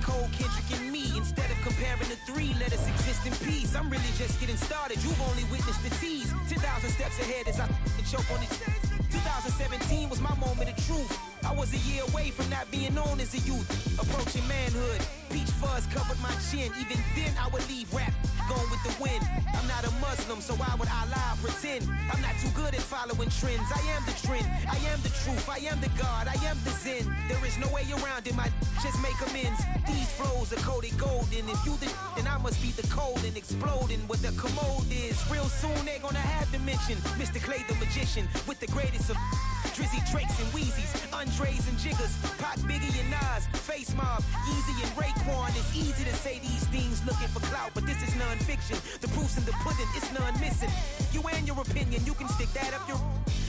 Cole, Kendrick, and me. Instead of comparing the three, let us exist in peace. I'm really just getting started. You've only witnessed the tease. 10,000 steps ahead as I choke on it. 2017 was my moment of truth. I was a year away from not being known as a youth. Approaching manhood, peach fuzz covered my chin. Even then I would leave rap going with the wind. I'm not a Muslim, so why would I lie or pretend? I'm not too good at following trends. I am the trend, I am the truth, I am the God, I am the Zen. There is no way around it, my just make amends. These flows are coated golden. If you the then I must be the cold and exploding what the commode is. Real soon they're gonna have to mention Mr. Clay the magician with the greatest of Drizzy, Drakes, and Wheezies, Andres and Jiggers, Pac, Biggie, and Nas, Face Mob, Yeezy, and Raekwon. It's easy to say these things looking for clout, but this is non-fiction. The proof's in the pudding, it's none missing. You and your opinion, you can stick that up your...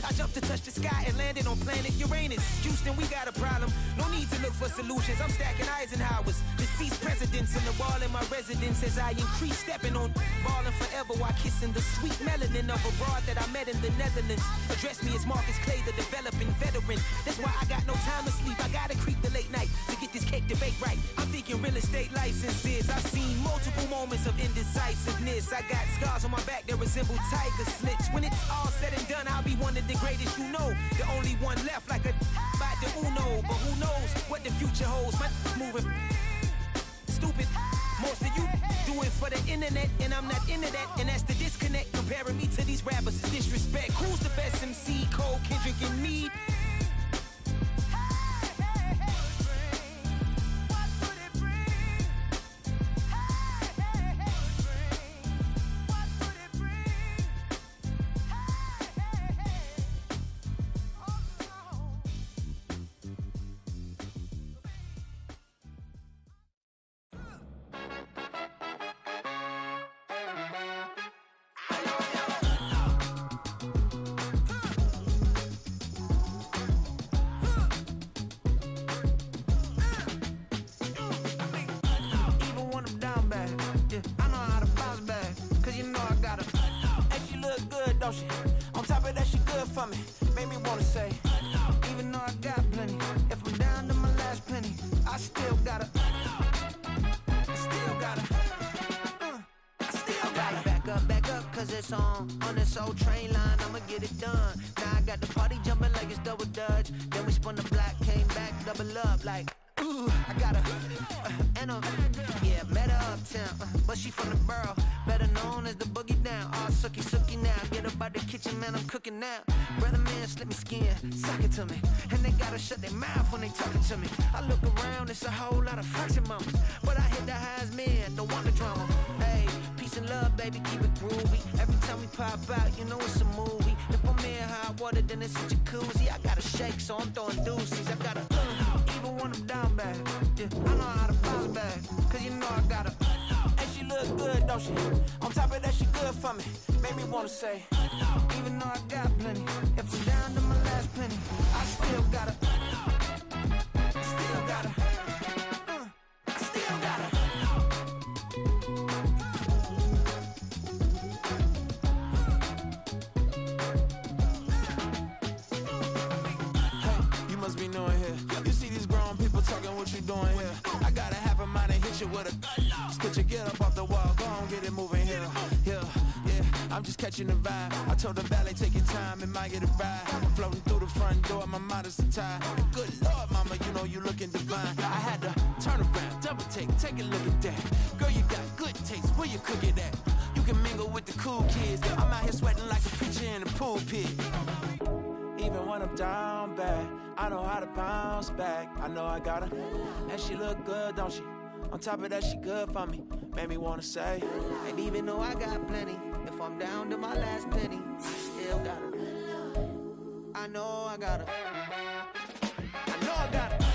I jumped to touch the sky and landed on planet Uranus. Houston, we got a problem. No need to look for solutions. I'm stacking Eisenhowers. Deceased presidents in the wall in my residence as I increase stepping on balling forever while kissing the sweet melanin of a broad that I met in the Netherlands. Address me as Marcus Clay, the developing veteran. That's why I got no time to sleep. I gotta creep the late night to get this cake debate right. I'm thinking real estate licenses. I've seen multiple moments of indecisiveness. I got scars on my back that resemble tiger slits. When it's all said and done, I'll be one of the greatest you know. The only one left like a by the Uno. But who knows what the future holds. My moving stupid. Most of you do it for the internet, and I'm not into that. And that's the disconnect. Comparing me to these rappers is disrespect. Who's the best MC? Cole, Kendrick, and me? Don't she? On top of that, she good for me. Made me wanna say, even though I got plenty, if I'm down to my last penny, I still gotta, I still gotta. Back up, cause it's on this old train line, I'ma get it done. Now I got the party jumping like it's double dutch. Then we spun the block, came back, double up like, ooh, I got her, and yeah, met her uptown, but she from the borough, better known as the boogie down. All sookie now, get up out the kitchen, man, I'm cooking now. Brother man, slip me skin, suck it to me, and they gotta shut their mouth when they talking to me. I look around, it's a whole lot of fraction mamas, but I hit the highs, man, don't want the drama. Hey, peace and love, baby, keep it groovy. Every time we pop out, you know it's a movie. If I'm in hot water, then it's a jacuzzi. I gotta shake, so I'm throwing deuces. I gotta, even when I'm down bad, yeah, I know how to bounce back, cause you know I gotta. And she look good, don't she? On top of that, she good for me. Made me wanna say, even though I got plenty, if I'm down to my last penny, I still gotta, I still gotta, I still gotta. Hey, you must be knowing here. You see these grown people talking, what you doing here? I gotta have a mind and hit you with a stitch you, get up off the wall, go on, get it moving here. Yeah, I'm just catching the vibe. I told the valet, take your time, it might get a ride. Floating through the front door, my mind is tied. Good Lord, mama, you know you looking divine. I had to turn around, double take a look at that. Girl, you got good taste, where you cook it at? You can mingle with the cool kids. I'm out here sweating like a preacher in a pool pit. Even when I'm down bad, I know how to bounce back. I know I gotta, and she look good, don't she? On top of that, she good for me. Made me wanna say, and even though I got plenty, if I'm down to my last penny, I still gotta. I know I gotta. I know I gotta.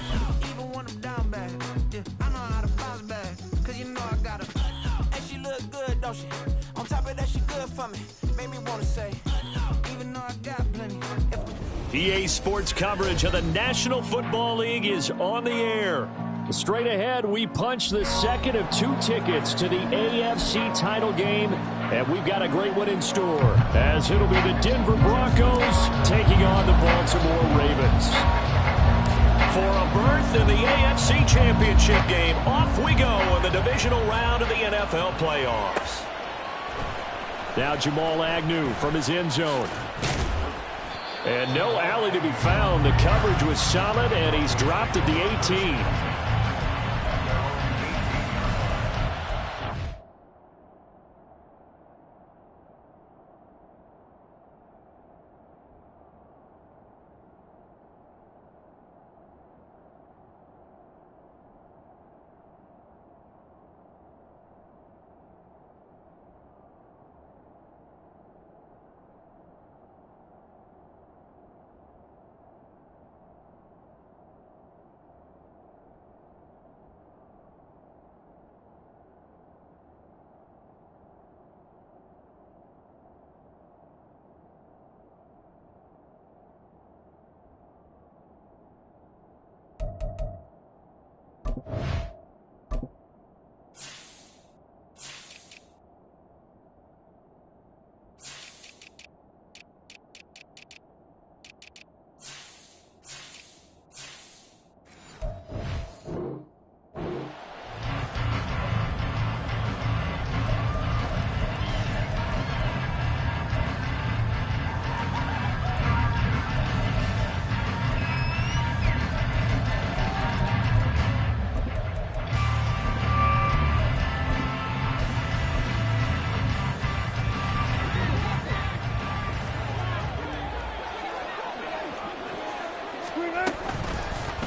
Even when I'm down bad, yeah, I know how to bounce back, cause you know I gotta. And she look good, don't she? On top of that, she good for me. Made me wanna say, even though I got plenty. PA Sports coverage of the National Football League is on the air. Straight ahead, we punch the second of 2 tickets to the AFC title game, and we've got a great one in store, as it'll be the Denver Broncos taking on the Baltimore Ravens. For a berth in the AFC Championship game. Off we go in the divisional round of the NFL playoffs. Now Jamal Agnew from his end zone. And no alley to be found. The coverage was solid, and he's dropped at the 18.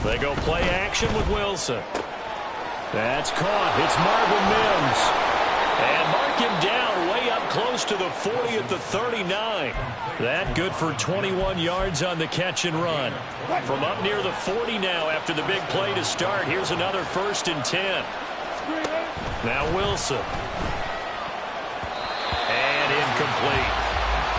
They go play action with Wilson. That's caught. It's Marvin Mims. And mark him down way up close to the 40 at the 39. That good for 21 yards on the catch and run. From up near the 40 now after the big play to start. Here's another 1st and 10. Now Wilson. And incomplete.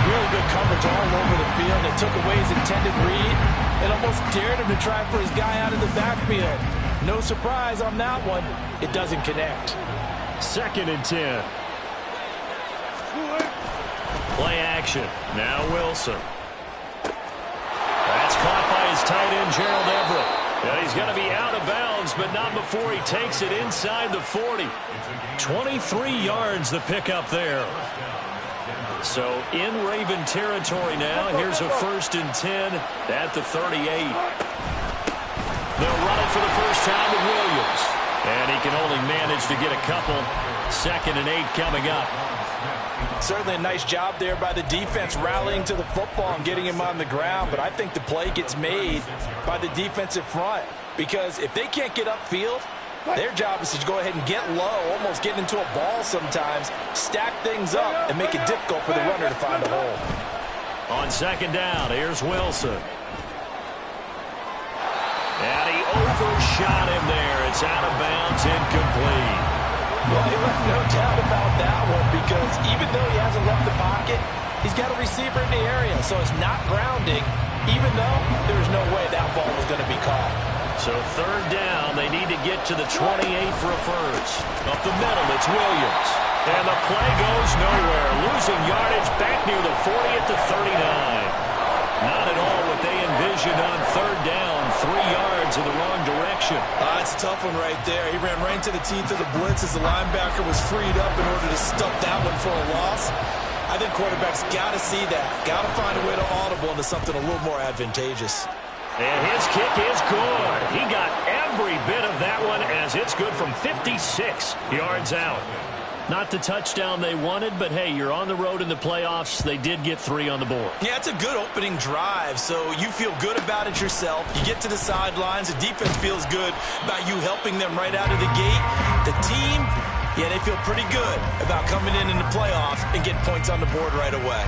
Really good coverage all over the field. It took away his intended read and almost dared him to try for his guy out of the backfield. No surprise on that one. It doesn't connect. 2nd and 10. Play action. Now Wilson. That's caught by his tight end, Gerald Everett. And he's going to be out of bounds, but not before he takes it inside the 40. 23 yards the pickup there. So in Raven territory now. Here's a 1st and 10 at the 38. They'll run it for the first time with Williams. And he can only manage to get a couple. 2nd and 8 coming up. Certainly a nice job there by the defense rallying to the football and getting him on the ground. But I think the play gets made by the defensive front. Because if they can't get upfield, their job is to go ahead and get low, almost getting into a ball sometimes, stack things up, and make it difficult for the runner to find a hole. On 2nd down, here's Wilson. And he overshot him there. It's out of bounds, incomplete. Well, he left no doubt about that one because even though he hasn't left the pocket, he's got a receiver in the area, so it's not grounding, even though there's no way that ball was going to be caught. So 3rd down, they need to get to the 28 for a first. Up the middle, it's Williams. And the play goes nowhere. Losing yardage back near the 40 at the 39. Not at all what they envisioned on 3rd down. 3 yards in the wrong direction. It's a tough one right there. He ran right into the teeth of the blitz as the linebacker was freed up in order to stuff that one for a loss. I think quarterbacks got to see that. Got to find a way to audible into something a little more advantageous. And his kick is good. He got every bit of that one as it's good from 56 yards out. Not the touchdown they wanted, but hey, you're on the road in the playoffs. They did get 3 on the board. Yeah, it's a good opening drive, so you feel good about it yourself. You get to the sidelines. The defense feels good about you helping them right out of the gate. The team, yeah, they feel pretty good about coming in the playoffs and getting points on the board right away.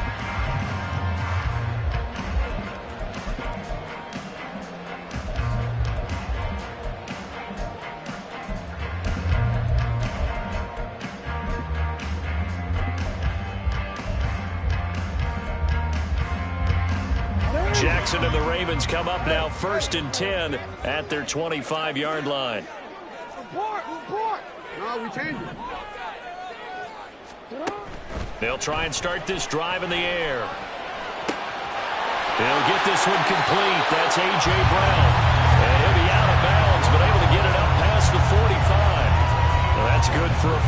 Jackson and the Ravens come up now 1st and 10 at their 25-yard line. No, we changed it. They'll try and start this drive in the air. They'll get this one complete. That's A.J. Brown. And he'll be out of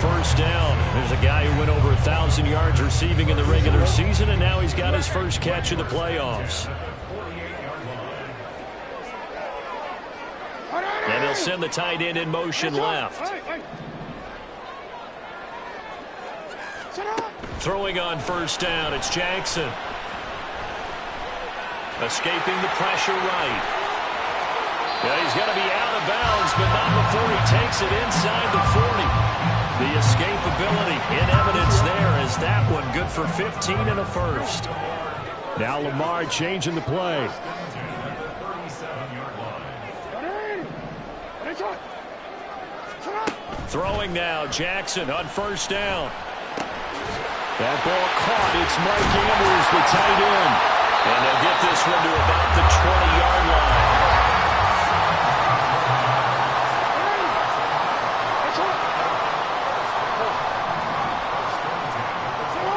first down. There's a guy who went over 1,000 yards receiving in the regular season, and now he's got his first catch in the playoffs. And he'll send the tight end in motion left. Throwing on first down, it's Jackson. Escaping the pressure right. Yeah, he's going to be out of bounds, but not before he takes it inside the 40. The escapability in evidence there as that one good for 15 and a first. Now Lamar changing the play. Throwing now, Jackson on first down. That ball caught. It's Mike Andrews, the tight end. And they'll get this one to about the 20-yard line.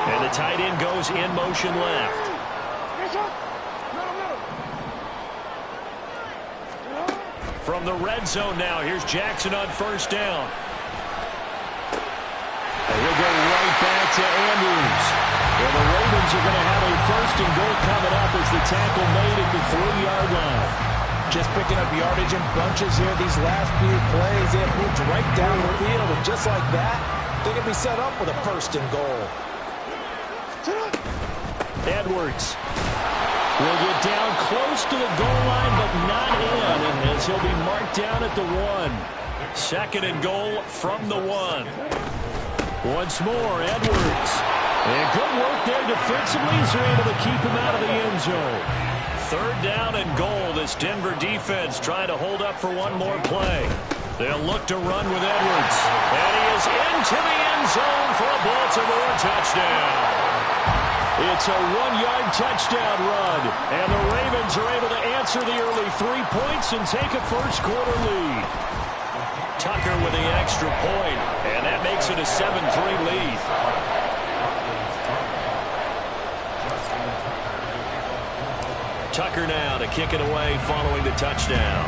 And the tight end goes in motion left. From the red zone now, here's Jackson on first down. And he'll go right back to Andrews. And the Ravens are going to have a first and goal coming up as the tackle made at the 3-yard line. Just picking up yardage in bunches here. These last few plays, they have moved right down the field. And just like that, they can be set up with a first and goal. Edwards will get down close to the goal line, but not in, as he'll be marked down at the 1. Second and goal from the 1. Once more, Edwards. And good work there defensively as they're able to keep him out of the end zone. Third down and goal. This Denver defense trying to hold up for one more play. They'll look to run with Edwards. And he is into the end zone for a Baltimore touchdown. It's a 1-yard touchdown run. And the Ravens are able to answer the early 3 points and take a first-quarter lead. Tucker with the extra point, and that makes it a 7-3 lead. Tucker now to kick it away following the touchdown.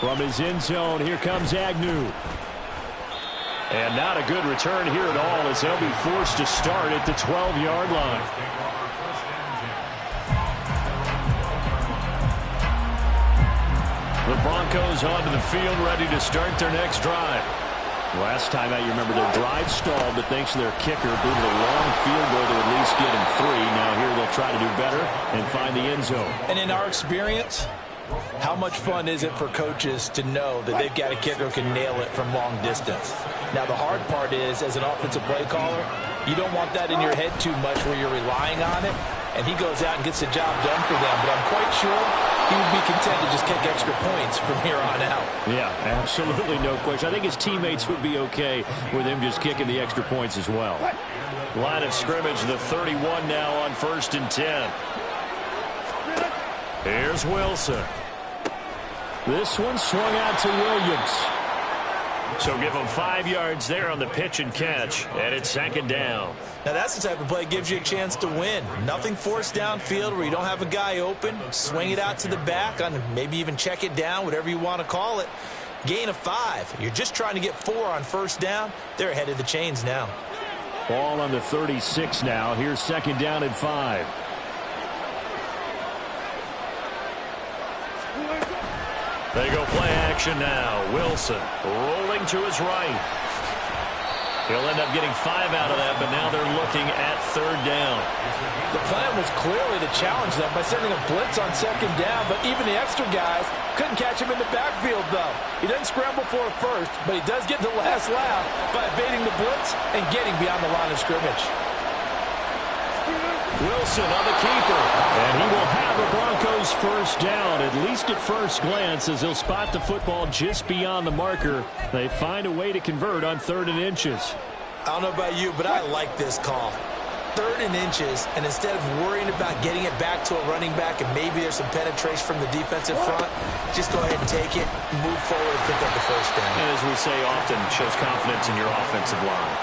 From his end zone, here comes Agnew. And not a good return here at all as they'll be forced to start at the 12-yard line. The Broncos onto the field ready to start their next drive. Last time out, you remember their drive stalled, but thanks to their kicker, booted a long field goal to at least get him 3. Now here they'll try to do better and find the end zone. And in our experience, how much fun is it for coaches to know that they've got a kicker who can nail it from long distance? Now, the hard part is, as an offensive play caller, you don't want that in your head too much where you're relying on it, and he goes out and gets the job done for them. But I'm quite sure he would be content to just kick extra points from here on out. Yeah, absolutely no question. I think his teammates would be okay with him just kicking the extra points as well. Line of scrimmage, the 31 now on 1st and 10. Here's Wilson. This one swung out to Williams. So give him 5 yards there on the pitch and catch, and it's 2nd down. Now that's the type of play that gives you a chance to win. Nothing forced downfield where you don't have a guy open. Swing it out to the back, on maybe even check it down, whatever you want to call it. Gain of 5. You're just trying to get 4 on 1st down. They're ahead of the chains now. Ball on the 36 now. Here's 2nd down and 5. They go play action now. Wilson rolling to his right. He'll end up getting 5 out of that, but now they're looking at 3rd down. The plan was clearly to challenge them by sending a blitz on 2nd down, but even the extra guys couldn't catch him in the backfield, though. He doesn't scramble for a first, but he does get the last laugh by evading the blitz and getting beyond the line of scrimmage. Wilson on the keeper, and he will have a Broncos first down, at least at first glance, as he'll spot the football just beyond the marker. They find a way to convert on 3rd and inches. I don't know about you, but I like this call. 3rd and inches, and instead of worrying about getting it back to a running back and maybe there's some penetration from the defensive front, just go ahead and take it, move forward, and pick up the first down. And as we say often, shows confidence in your offensive line.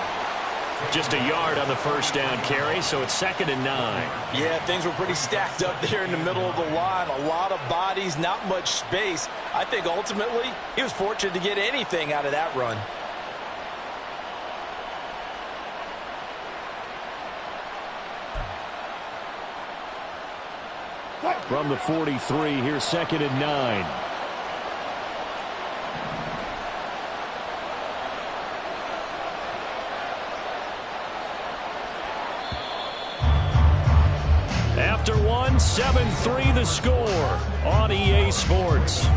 Just a yard on the first down carry, so it's 2nd and 9. Yeah, things were pretty stacked up there in the middle of the line. A lot of bodies, not much space. I think ultimately he was fortunate to get anything out of that run. From the 43, here's 2nd and 9. After one, 7-3 the score on EA Sports.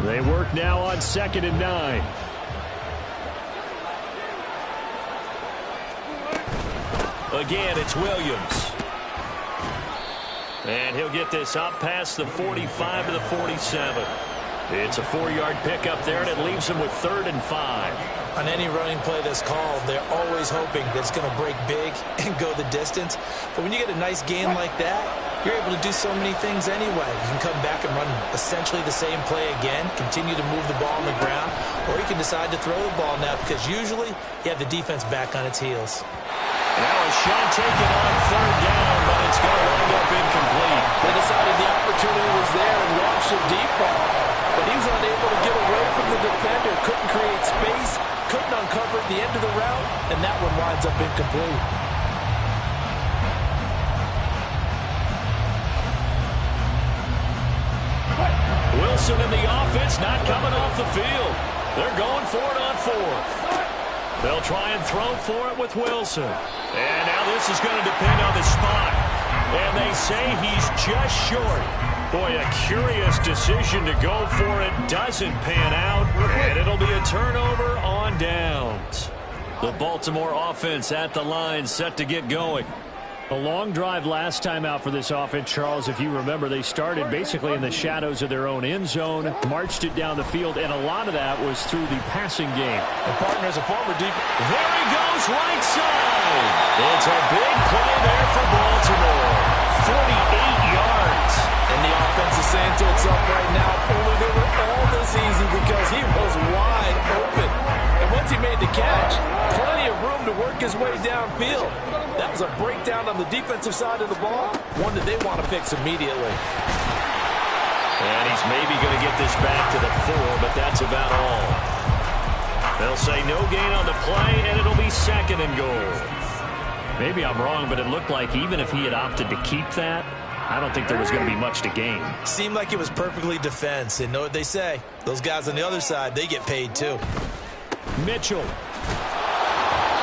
They work now on 2nd and 9. Again, it's Williams. And he'll get this up past the 45 to the 47. It's a 4-yard pickup there, and it leaves him with 3rd and 5. On any running play that's called, they're always hoping that it's going to break big and go the distance. But when you get a nice gain like that, you're able to do so many things anyway. You can come back and run essentially the same play again, continue to move the ball on the ground, or you can decide to throw the ball now because usually you have the defense back on its heels. Now a shot taken on 3rd down, but it's going to wind up incomplete. They decided the opportunity was there and launched a deep ball, but he was unable to get away from the defender, couldn't create space, couldn't uncover at the end of the route, and that one winds up incomplete. Wilson in the offense, not coming off the field. They're going for it on 4th. They'll try and throw for it with Wilson. And now this is going to depend on the spot. And they say he's just short. Boy, a curious decision to go for it. Doesn't pan out. And it'll be a turnover on downs. The Baltimore offense at the line, set to get going. A long drive last time out for this offense, Charles. If you remember, they started basically in the shadows of their own end zone, marched it down the field, and a lot of that was through the passing game. The partner's a former deep. There he goes, right side. It's a big play there for Baltimore. 48 yards. And the offense is saying to itself right now, only they were all this easy because he was wide open. And once he made the catch, plenty of room to work his way downfield. That was a breakdown on the defensive side of the ball, one that they want to fix immediately. And he's maybe going to get this back to the 4, but that's about all. They'll say no gain on the play, and it'll be 2nd and goal. Maybe I'm wrong, but it looked like even if he had opted to keep that, I don't think there was going to be much to gain. Seemed like it was perfectly defense. And know what they say? Those guys on the other side, they get paid too. Mitchell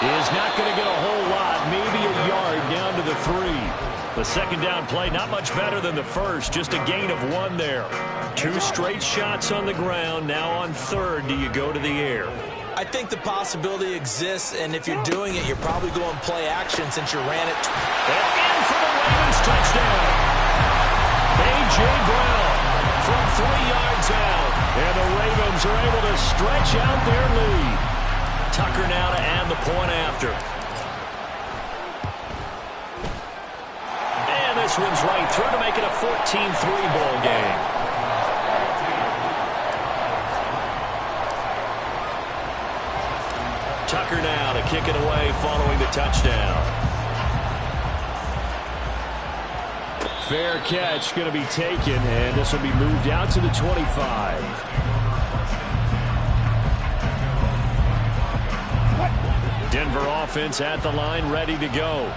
is not going to get a whole lot, maybe a yard down to the 3. The 2nd down play, not much better than the first, just a gain of 1 there. 2 straight shots on the ground. Now on 3rd, do you go to the air? I think the possibility exists, and if you're doing it, you're probably going play action since you ran it. And in for the Ravens touchdown. A.J. Brown from 3 yards out. And the Ravens are able to stretch out their lead. Tucker now to add the point after. And this one's right through to make it a 14-3 ball game. Tucker now to kick it away following the touchdown. Fair catch going to be taken, and this will be moved out to the 25. Denver offense at the line, ready to go.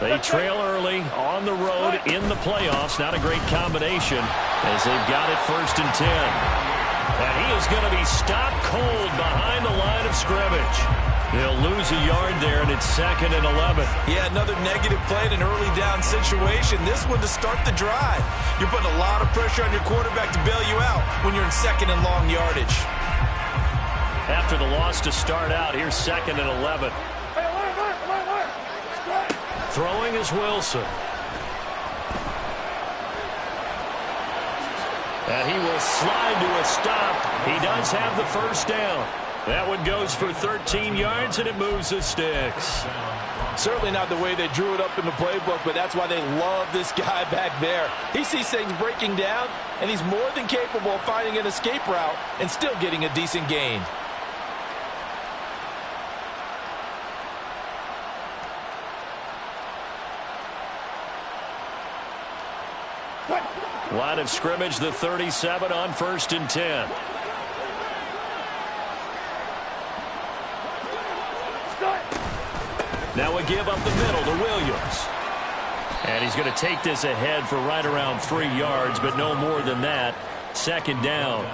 They trail early on the road in the playoffs. Not a great combination as they've got it 1st and 10. And he is going to be stopped cold behind the line of scrimmage. They'll lose a yard there, and it's 2nd and 11. Yeah, another negative play in an early down situation. This one to start the drive. You're putting a lot of pressure on your quarterback to bail you out when you're in 2nd and long yardage. After the loss to start out, here's 2nd and 11. Throwing is Wilson. And he will slide to a stop. He does have the 1st down. That one goes for 13 yards, and it moves the sticks. Certainly not the way they drew it up in the playbook, but that's why they love this guy back there. He sees things breaking down, and he's more than capable of finding an escape route and still getting a decent gain. Line of scrimmage, the 37 on 1st and 10. Now a give up the middle to Williams. And he's going to take this ahead for right around 3 yards, but no more than that. 2nd down.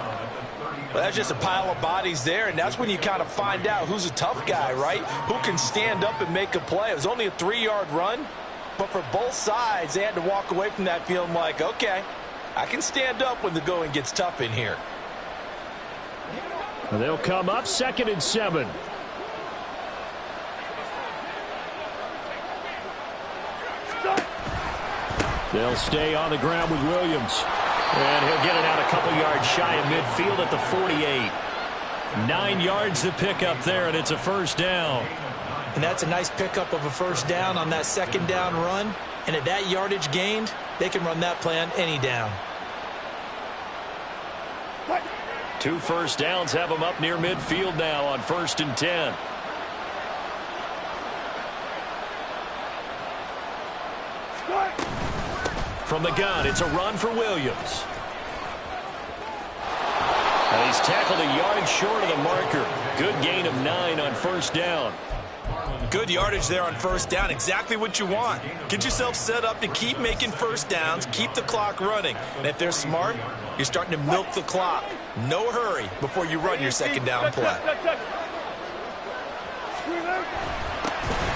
Well, that's just a pile of bodies there, and that's when you kind of find out who's a tough guy, right? Who can stand up and make a play. It was only a 3-yard run, but for both sides, they had to walk away from that feeling like, okay, I can stand up when the going gets tough in here. They'll come up 2nd and 7. They'll stay on the ground with Williams. And he'll get it out a couple yards shy of midfield at the 48. 9 yards to pick up there, and it's a 1st down. And that's a nice pickup of a 1st down on that 2nd down run. And at that yardage gained, they can run that play on any down. 2 first downs have them up near midfield now on 1st and 10. From the gun, it's a run for Williams. And he's tackled a yard short of the marker. Good gain of 9 on 1st down. Good yardage there on 1st down. Exactly what you want. Get yourself set up to keep making 1st downs, keep the clock running. And if they're smart, you're starting to milk the clock. No hurry before you run your 2nd down play.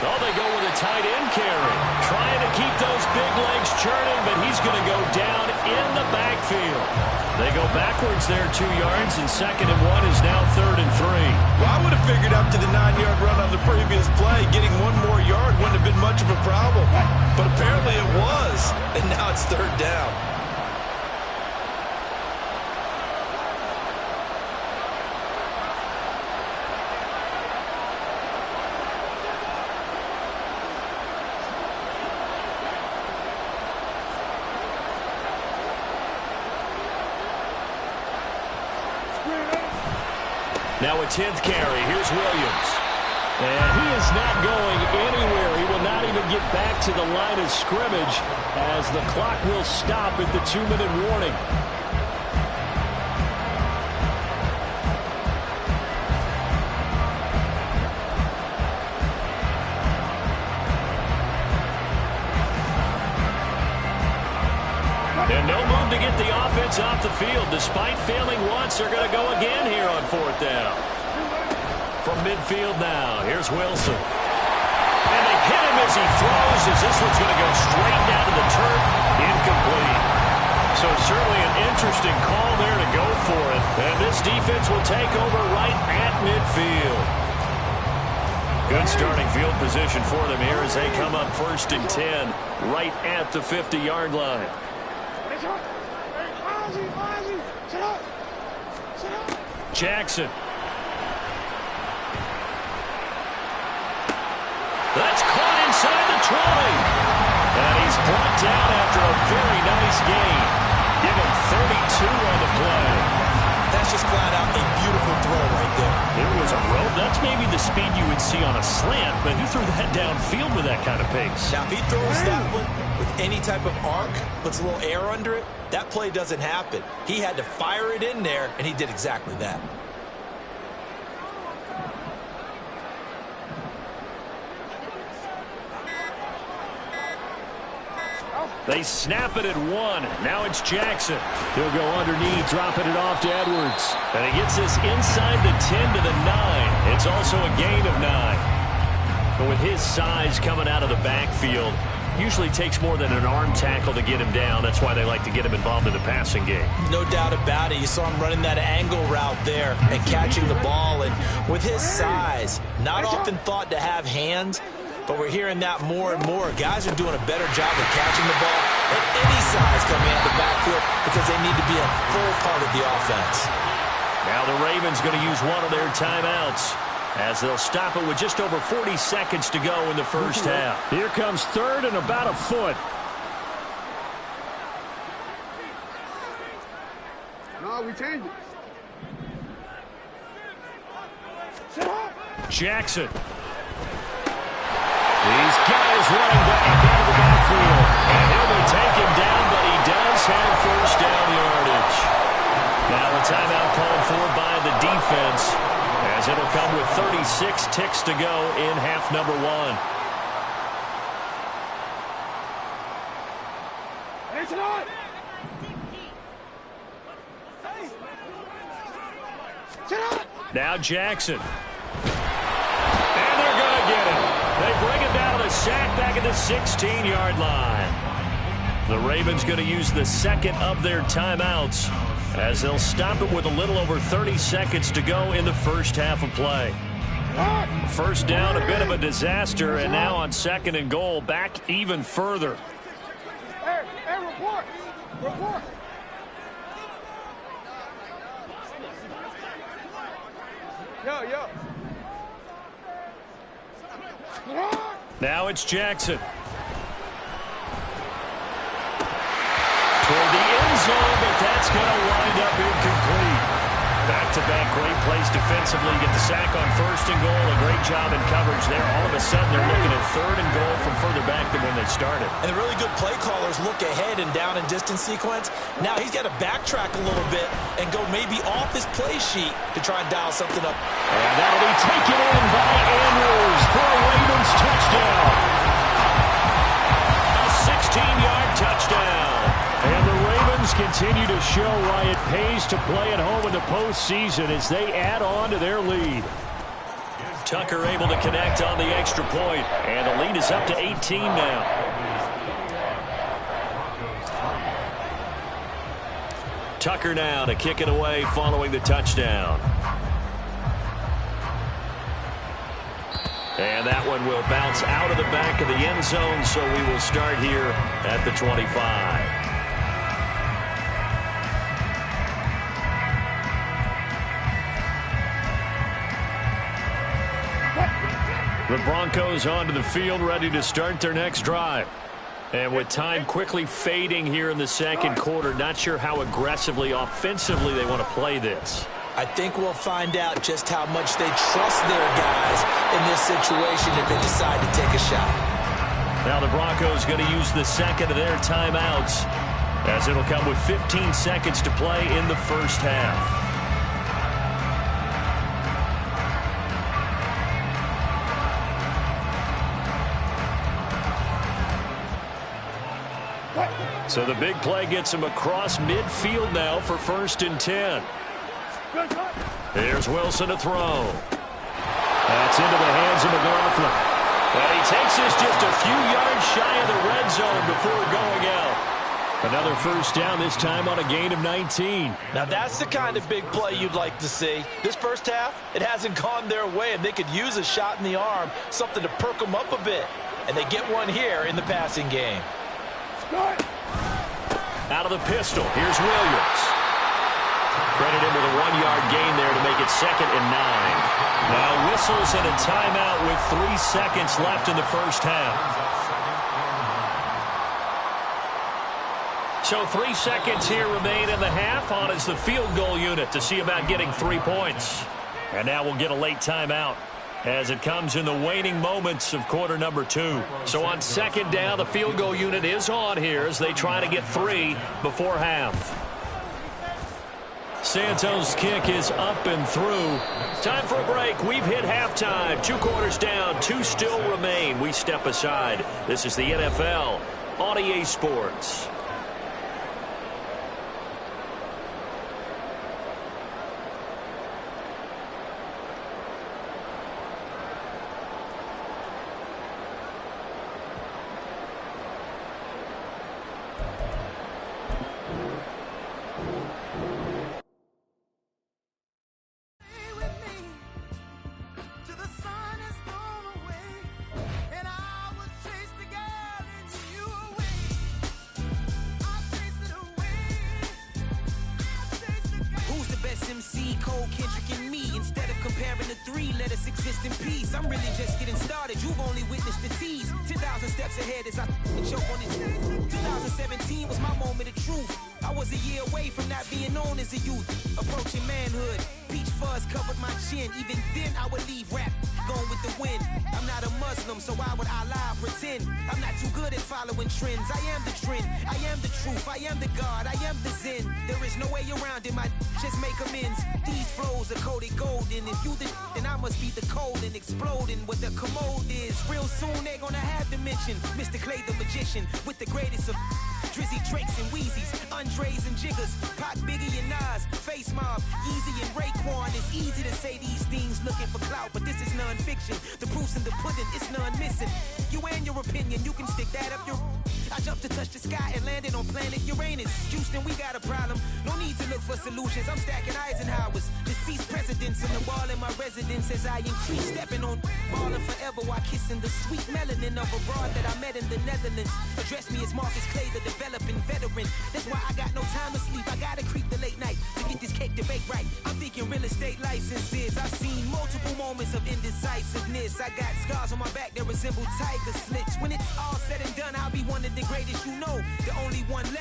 Oh, they go with a tight end carry. Trying to keep those big legs churning, but he's going to go down in the backfield. They go backwards there 2 yards, and 2nd and 1 is now 3rd and 3. Well, I would have figured after the 9-yard run on the previous play, getting 1 more yard wouldn't have been much of a problem. But apparently it was, and now it's 3rd down. Now a 10th carry. Here's Williams. And he is not going anywhere. He will not even get back to the line of scrimmage as the clock will stop at the 2-minute warning. And no move to get the offense off the field. Despite failing once, they're going to go again here on 4th down. From midfield now, here's Wilson. And they hit him as he throws, as this one's going to go straight down to the turf. Incomplete. So certainly an interesting call there to go for it. And this defense will take over right at midfield. Good starting field position for them here as they come up 1st and 10 right at the 50-yard line. Jackson. That's caught inside the 20. And he's brought down after a very nice gain. Give him 32 on the play. That's just flat out a beautiful throw right there. There was a rope. That's maybe the speed you would see on a slant, but he threw that downfield with that kind of pace. Now, if he throws that one with any type of arc, puts a little air under it, that play doesn't happen. He had to fire it in there, and he did exactly that. They snap it at 1. Now it's Jackson. He'll go underneath, dropping it off to Edwards. And he gets this inside the 10 to the 9. It's also a gain of 9. But with his size coming out of the backfield, usually takes more than an arm tackle to get him down. That's why they like to get him involved in the passing game. No doubt about it. You saw him running that angle route there and catching the ball. And with his size, not often thought to have hands, but we're hearing that more and more. Guys are doing a better job of catching the ball at any size coming out of the backfield because they need to be a full part of the offense. Now the Ravens going to use one of their timeouts as they'll stop it with just over 40 seconds to go in the first half. Here comes 3rd and about a foot. No, we changed it. Jackson. These guys running back out of the backfield. And he'll be taken down, but he does have for by the defense, as it'll come with 36 ticks to go in half number one. Now Jackson. And they're going to get it. They bring it down to the sack back at the 16-yard line. The Ravens going to use the second of their timeouts as they'll stop it with a little over 30 seconds to go in the first half of play. First down, a bit of a disaster, and now on second and goal, back even further. Hey, report. Report. Yo. Now it's Jackson. Toward the end zone, but that's going to wind up incomplete. Back-to-back great plays defensively. Get the sack on first and goal. A great job in coverage there. All of a sudden, they're looking at third and goal from further back than when they started. And the really good play callers look ahead and down and distance sequence. Now he's got to backtrack a little bit and go maybe off his play sheet to try and dial something up. And that'll be taken in by Andrews for a Ravens touchdown. A 16-yard touchdown. And the Ravens continue to show why it pays to play at home in the postseason as they add on to their lead. Tucker able to connect on the extra point, and the lead is up to 18 now. Tucker now to kick it away following the touchdown. And that one will bounce out of the back of the end zone, so we will start here at the 25. The Broncos onto the field, ready to start their next drive. And with time quickly fading here in the second quarter, not sure how aggressively, offensively they want to play this. I think we'll find out just how much they trust their guys in this situation if they decide to take a shot. Now the Broncos going to use the second of their timeouts, as it'll come with 15 seconds to play in the first half. So the big play gets him across midfield now for 1st and 10. Here's Wilson to throw. That's into the hands of McLaughlin. And he takes this just a few yards shy of the red zone before going out. Another first down, this time on a gain of 19. Now that's the kind of big play you'd like to see. This first half, it hasn't gone their way, and they could use a shot in the arm, something to perk them up a bit. And they get one here in the passing game. Out of the pistol, here's Williams. Credit him with a 1-yard gain there to make it 2nd and 9. Now whistles and a timeout with 3 seconds left in the first half. So 3 seconds here remain in the half. On is the field goal unit to see about getting 3 points. And now we'll get a late timeout as it comes in the waning moments of quarter number 2. So on second down, the field goal unit is on here as they try to get 3 before half. Santos' kick is up and through. Time for a break. We've hit halftime. 2 quarters down, 2 still remain. We step aside. This is the NFL on EA Sports. Even then I would leave rap going with the wind. I'm not a Muslim. them, so why would I lie or pretend? I'm not too good at following trends. I am the trend, I am the truth, I am the God, I am the Zen. There is no way around it, my just make amends. These flows are coated golden. If you the then I must be the cold and exploding what the commode is. Real soon they gonna have to mention Mr. Clay the magician with the greatest of Drizzy, Drakes, and Wheezies, Andres and Jiggers, Pac, Biggie, and Nas, Face Mob, Easy and Raekwon. It's easy to say these things looking for clout, but this is non-fiction. The proof's in the pudding, it's none missing. You and your opinion, you can stick that up your... I jumped to touch the sky and landed on planet Uranus. Houston, we got a problem. No need to look for solutions. I'm stacking Eisenhower's. Deceased presidents in the wall in my residence as I increase stepping on ballin' forever while kissing the sweet melanin of a broad that I met in the Netherlands. Address me as Marcus Clay, the developing veteran. That's why I got no time to sleep. I gotta creep the late night to get this cake debate right. I'm thinking real estate licenses. I've seen multiple moments of indecisiveness. I got scars on my back that resemble tiger slits. When it's all said and done, I'll be one of the greatest you know. The only one left.